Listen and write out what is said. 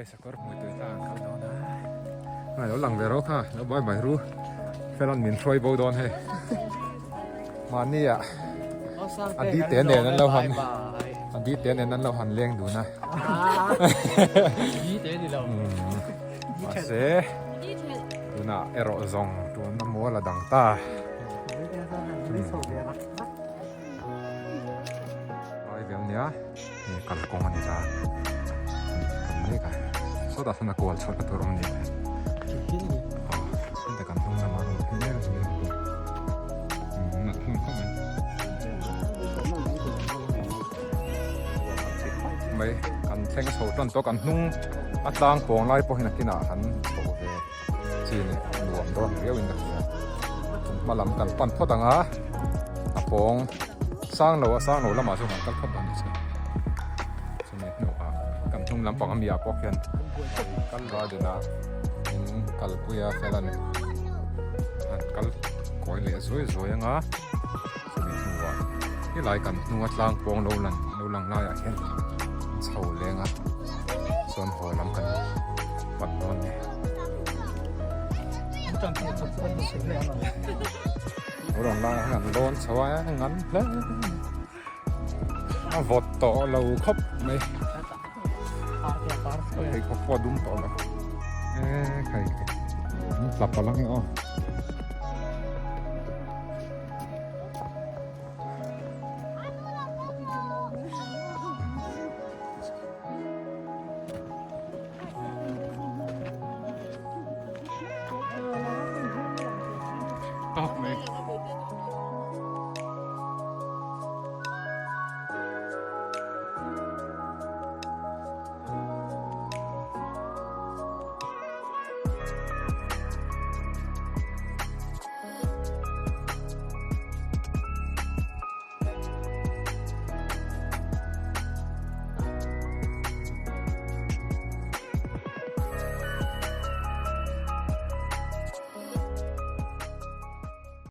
hay sakor mui tu ta kal do na ai lo lang ve ro kha lo bai bai ru felan min throi bo don he ma ni à anh đi tiền này nên lâu hành anh đi tiền này nên lâu hành liên đủ na đi tiền thì lâu mà sẽ đủ na ero zong đủ na mua là đằng ta rồi về nhá thì cần công anh ra cầm này cái số đó là cô cho tôi làm gìแต่กันต้องนำมาลงที่นี่เลยนัดทุ่งเข้ามาไม่กันเท่งโซ่ต้นโตกันนุ่งอัดดังโป่งไล่พวกนักกินอาหารโซ่เวจีนรวมตัวเรียวอินเดียมาลำกันปั้นพ่อตังอ่ะโป่งสร้างหนูแล้วมาช่วยกันกันพ่อตังนี่ใช่ไหมหนูอ่ะกันทุ่งลำปองมีอาปอกยันกันรอเดี๋ยวนะกัลปุยาเฟลันกัลคอยเลี้ยสวยๆงะสมิหัวที่หลายกันนัวลางปองเราลังลายอ่ะเห็นเฉาเลยงะส่วนหัวลำกันปัดนอนเนี่ยเราลังลายงั้นโดนสวายงั้นแล้ววอดต่อเราครบไหมไอ้พวกดุ้มต่อละใครหลับไปแล้วไงอ๋อ